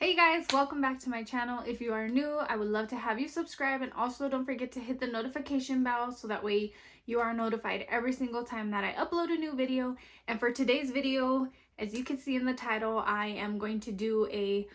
Hey guys, welcome back to my channel. If you are new, I would love to have you subscribe, and also don't forget to hit the notification bell so that way you are notified every single time that I upload a new video. And for today's video, as you can see in the title, I am going to do a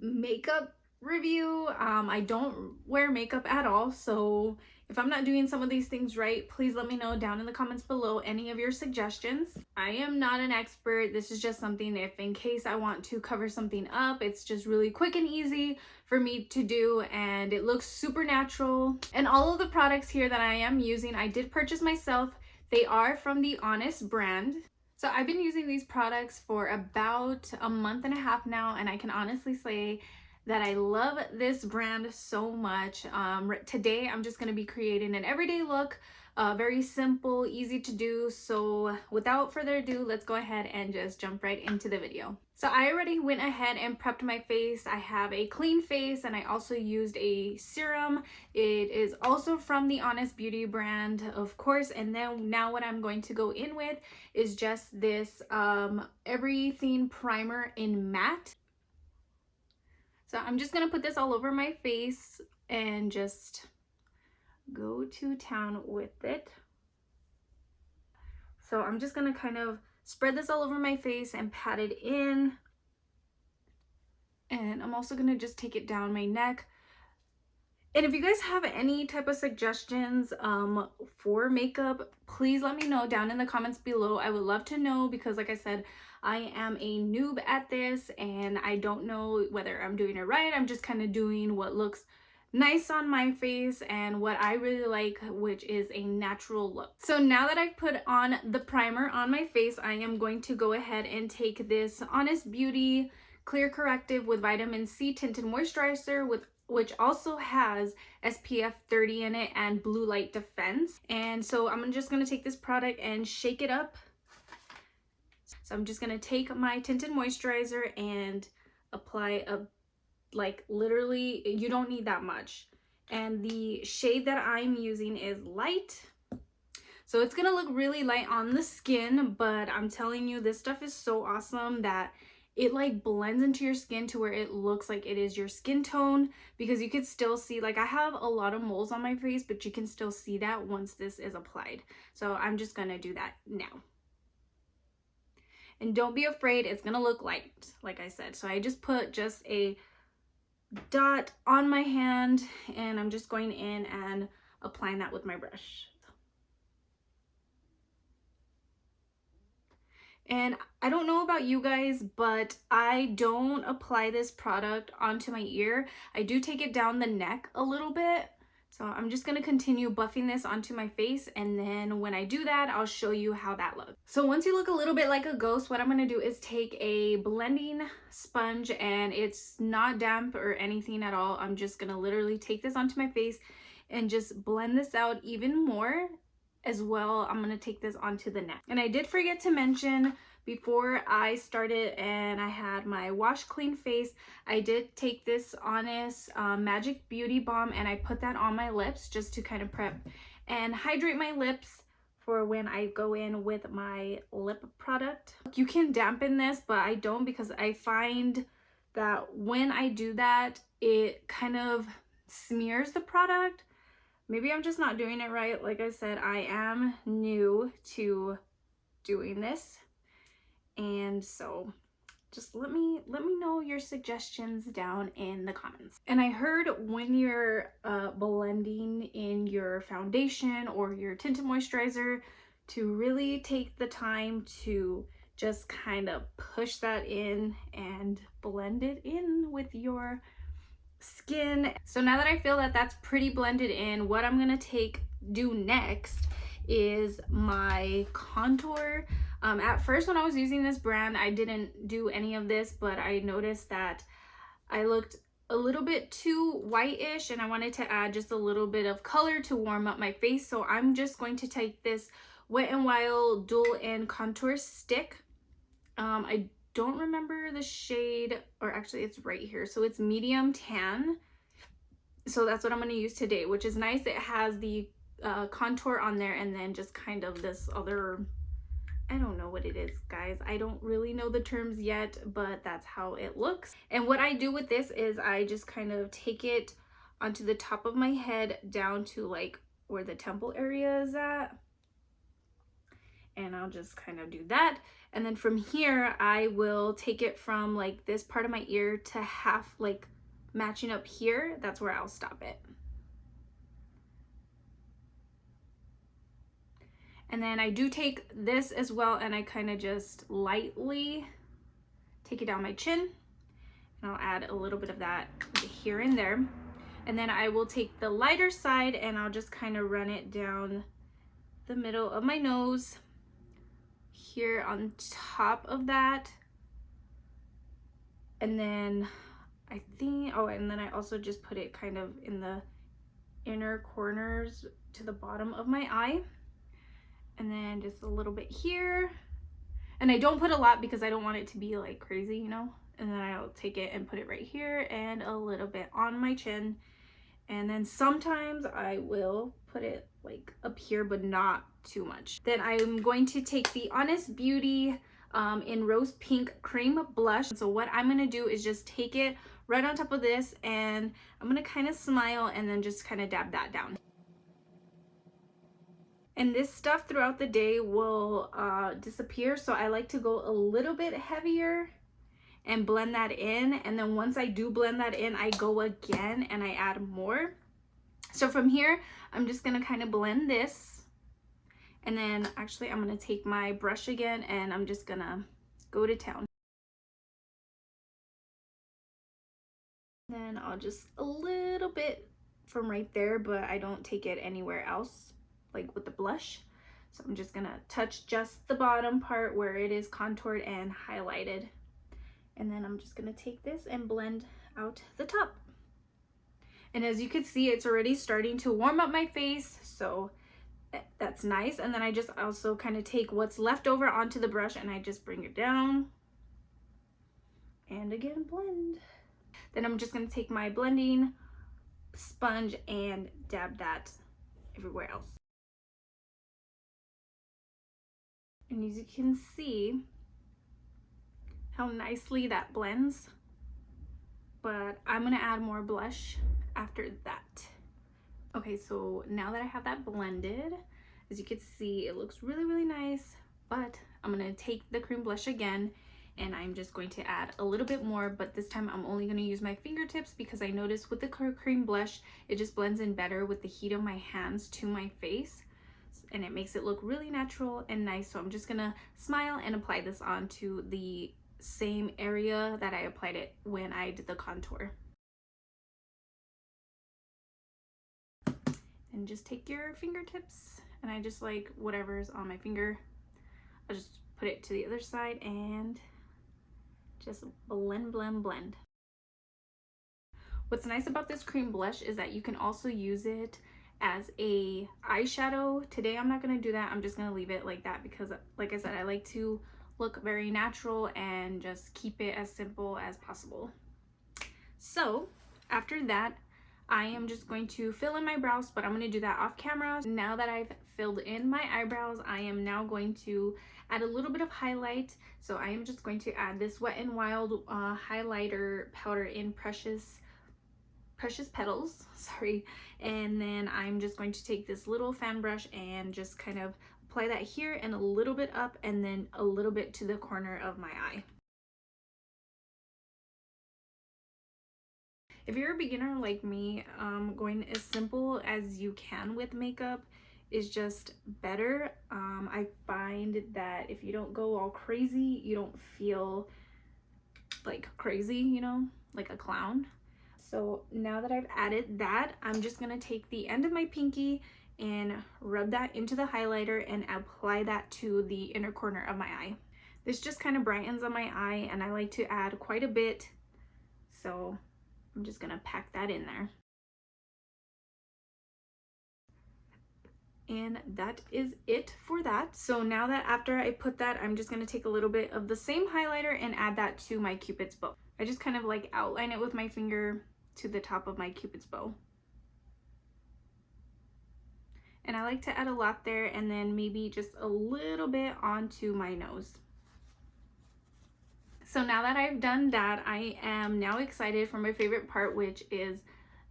makeup review. I don't wear makeup at all, so if I'm not doing some of these things right, please let me know down in the comments below any of your suggestions. I am not an expert. This is just something if in case I want to cover something up. It's just really quick and easy for me to do, and it looks super natural. And all of the products here that I am using, I did purchase myself. They are from the Honest brand. So I've been using these products for about a month and a half now, and I can honestly say that I love this brand so much. Today I'm just going to be creating an everyday look, very simple, easy to do. So without further ado, let's go ahead and just jump right into the video. So I already went ahead and prepped my face. I have a clean face, and I also used a serum. It is also from the Honest Beauty brand, of course. And then now what I'm going to go in with is just this everything primer in matte. So I'm just gonna put this all over my face and just go to town with it. So I'm just gonna kind of spread this all over my face and pat it in. And I'm also gonna just take it down my neck. And if you guys have any type of suggestions for makeup, please let me know down in the comments below. I would love to know, because like I said, I am a noob at this and I don't know whether I'm doing it right. I'm just kind of doing what looks nice on my face and what I really like, which is a natural look. So now that I've put on the primer on my face, I am going to go ahead and take this Honest Beauty Clear Corrective with Vitamin C Tinted Moisturizer, which also has SPF 30 in it and blue light defense. And so I'm just going to take this product and shake it up. So I'm just going to take my tinted moisturizer and apply literally, you don't need that much. And the shade that I'm using is light. So it's going to look really light on the skin, but I'm telling you, this stuff is so awesome that it like blends into your skin to where it looks like it is your skin tone, because you can still see, like, I have a lot of moles on my face, but you can still see that once this is applied. So I'm just gonna do that now. And don't be afraid, it's gonna look light, like I said. So I just put just a dot on my hand, and I'm just going in and applying that with my brush. And I don't know about you guys, but I don't apply this product onto my ear. I do take it down the neck a little bit. So I'm just going to continue buffing this onto my face, and then when I do that, I'll show you how that looks. So once you look a little bit like a ghost, what I'm going to do is take a blending sponge, and it's not damp or anything at all. I'm just going to literally take this onto my face and just blend this out even more. As well, I'm going to take this onto the neck. And I did forget to mention before I started and I had my wash clean face, I did take this Honest Magic Beauty Balm, and I put that on my lips just to kind of prep and hydrate my lips for when I go in with my lip product. You can dampen this, but I don't, because I find that when I do that, it kind of smears the product. Maybe I'm just not doing it right. Like I said, I am new to doing this. And so just let me know your suggestions down in the comments. And I heard when you're blending in your foundation or your tinted moisturizer to really take the time to just kind of push that in and blend it in with your skin. So now that I feel that that's pretty blended in, what I'm gonna do next is my contour. At first when I was using this brand, I didn't do any of this, but I noticed that I looked a little bit too whitish, and I wanted to add just a little bit of color to warm up my face. So I'm just going to take this Wet n Wild Dual End Contour Stick. I don't remember the shade, or actually it's right here. So it's medium tan. So that's what I'm going to use today, which is nice. It has the contour on there, and then just kind of this other I don't know what it is, guys. I don't really know the terms yet, but that's how it looks. And what I do with this is I just kind of take it onto the top of my head down to like where the temple area is at. And I'll just kind of do that. And then from here, I will take it from like this part of my ear to half like matching up here. That's where I'll stop it. And then I do take this as well, and I kind of just lightly take it down my chin, and I'll add a little bit of that here and there. And then I will take the lighter side and I'll just kind of run it down the middle of my nose here on top of that. And then I think, oh, and then I also just put it kind of in the inner corners to the bottom of my eye. And then just a little bit here. And I don't put a lot because I don't want it to be like crazy, you know? And then I'll take it and put it right here and a little bit on my chin. And then sometimes I will put it like up here, but not too much. Then I'm going to take the Honest Beauty in Rose Pink Cream Blush. So what I'm gonna do is just take it right on top of this, and I'm gonna kind of smile and then just kind of dab that down. And this stuff throughout the day will disappear, so I like to go a little bit heavier and blend that in. And then once I do blend that in, I go again and I add more. So from here, I'm just gonna kind of blend this. And then actually I'm gonna take my brush again and I'm just gonna go to town. Then I'll just a little bit from right there, but I don't take it anywhere else, like with the blush. So I'm just gonna touch just the bottom part where it is contoured and highlighted. And then I'm just gonna take this and blend out the top. And as you can see, it's already starting to warm up my face, so that's nice. And then I just also kind of take what's left over onto the brush and I just bring it down. And again, blend. Then I'm just gonna take my blending sponge and dab that everywhere else. And as you can see how nicely that blends, but I'm gonna add more blush after that. Okay, so now that I have that blended, as you can see, it looks really, really nice, but I'm gonna take the cream blush again and I'm just going to add a little bit more, but this time I'm only gonna use my fingertips because I noticed with the cream blush, it just blends in better with the heat of my hands to my face, and it makes it look really natural and nice. So I'm just gonna smile and apply this onto the same area that I applied it when I did the contour. And just take your fingertips, and I just like whatever's on my finger, I'll just put it to the other side and just blend, blend, blend. What's nice about this cream blush is that you can also use it as a eyeshadow. Today I'm not going to do that. I'm just going to leave it like that because, like I said, I like to look very natural and just keep it as simple as possible. So after that, I am just going to fill in my brows, but I'm going to do that off camera. Now that I've filled in my eyebrows, I am now going to add a little bit of highlight. So I am just going to add this Wet n Wild highlighter powder in Precious Petals, sorry. And then I'm just going to take this little fan brush and just kind of apply that here and a little bit up and then a little bit to the corner of my eye. If you're a beginner like me, going as simple as you can with makeup is just better. I find that if you don't go all crazy, you don't feel like crazy, you know, like a clown. So now that I've added that, I'm just gonna take the end of my pinky and rub that into the highlighter and apply that to the inner corner of my eye. This just kind of brightens on my eye, and I like to add quite a bit, so I'm just gonna pack that in there. And that is it for that. So now that after I put that, I'm just gonna take a little bit of the same highlighter and add that to my Cupid's bow. I just kind of like outline it with my finger to the top of my Cupid's bow. And I like to add a lot there and then maybe just a little bit onto my nose. So now that I've done that, I am now excited for my favorite part, which is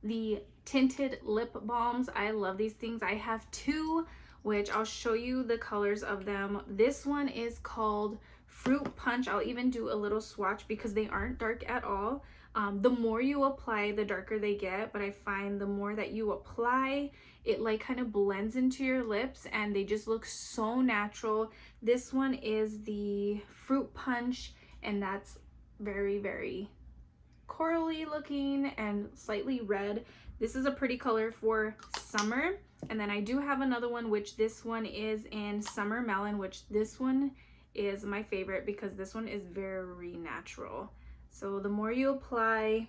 the tinted lip balms. I love these things. I have two, which I'll show you the colors of them. This one is called Fruit Punch. I'll even do a little swatch because they aren't dark at all. The more you apply, the darker they get, but I find the more that you apply, it like kind of blends into your lips and they just look so natural. This one is the Fruit Punch, and that's very, very corally looking and slightly red. This is a pretty color for summer. And then I do have another one, which this one is in Summer Melon, which this one is my favorite because this one is very natural. So the more you apply,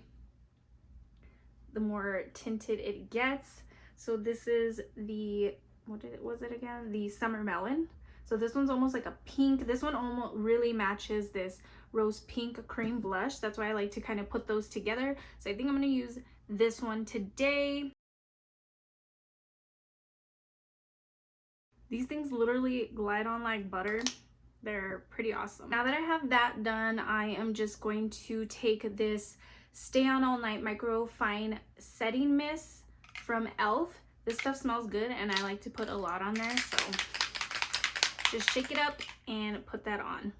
the more tinted it gets. So this is the, was it again? The Summer Melon. So this one's almost like a pink. This one almost really matches this rose pink cream blush. That's why I like to kind of put those together. So I think I'm going to use this one today. These things literally glide on like butter. They're pretty awesome. Now that I have that done, I am just going to take this Stay On All Night Micro Fine Setting Mist from e.l.f. This stuff smells good and I like to put a lot on there. So just shake it up and put that on.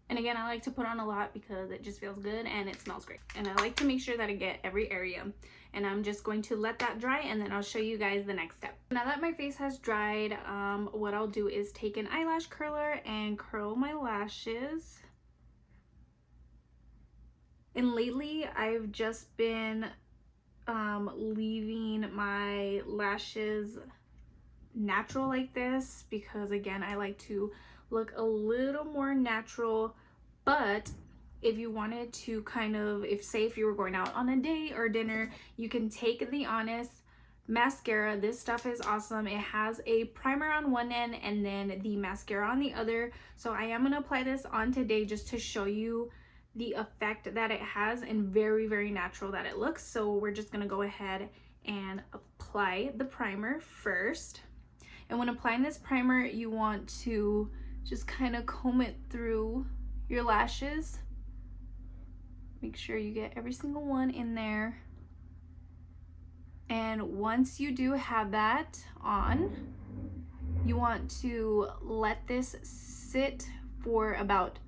And again, I like to put on a lot because it just feels good and it smells great. And I like to make sure that I get every area. And I'm just going to let that dry and then I'll show you guys the next step. Now that my face has dried, what I'll do is take an eyelash curler and curl my lashes. And lately, I've just been leaving my lashes natural like this because again, I like to look a little more natural. But if you wanted to kind of, if you were going out on a date or dinner, you can take the Honest mascara. This stuff is awesome. It has a primer on one end and then the mascara on the other. So I am going to apply this on today just to show you the effect that it has and very, very natural that it looks. So we're just going to go ahead and apply the primer first. And when applying this primer, you want to just kind of comb it through your lashes. Make sure you get every single one in there. And once you do have that on, you want to let this sit for about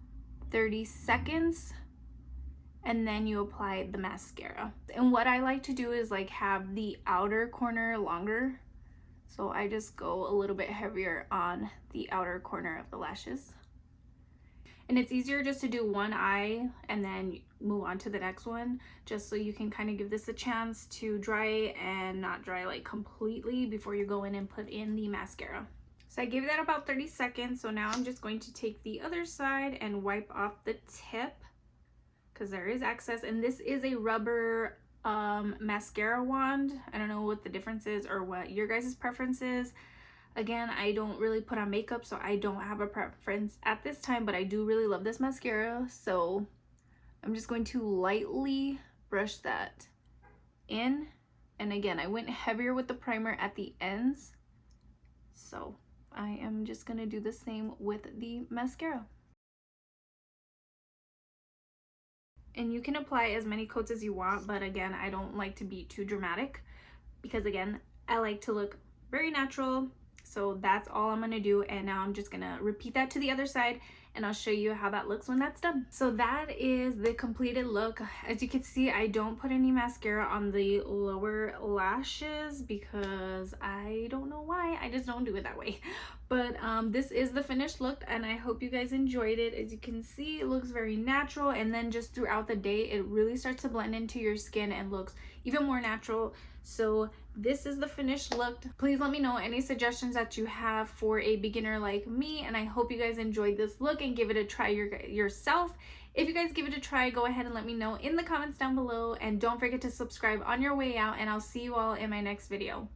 30 seconds and then you apply the mascara. And what I like to do is like have the outer corner longer. So I just go a little bit heavier on the outer corner of the lashes. And it's easier just to do one eye and then move on to the next one, just so you can kind of give this a chance to dry and not dry like completely before you go in and put in the mascara. So I gave that about 30 seconds. So now I'm just going to take the other side and wipe off the tip because there is excess. And this is a rubber mascara wand. I don't know what the difference is or what your guys' preference is. Again, I don't really put on makeup, so I don't have a preference at this time, but I do really love this mascara. So I'm just going to lightly brush that in. And again, I went heavier with the primer at the ends. So I am just going to do the same with the mascara. And you can apply as many coats as you want, but again, I don't like to be too dramatic because again, I like to look very natural. So that's all I'm gonna do, and now I'm just gonna repeat that to the other side and I'll show you how that looks when that's done. So that is the completed look. As you can see, I don't put any mascara on the lower lashes because I don't know why, I just don't do it that way. But this is the finished look and I hope you guys enjoyed it. As you can see, it looks very natural, and then just throughout the day it really starts to blend into your skin and looks even more natural. So this is the finished look. Please let me know any suggestions that you have for a beginner like me, and I hope you guys enjoyed this look and give it a try yourself. If you guys give it a try, go ahead and let me know in the comments down below, and don't forget to subscribe on your way out, and I'll see you all in my next video.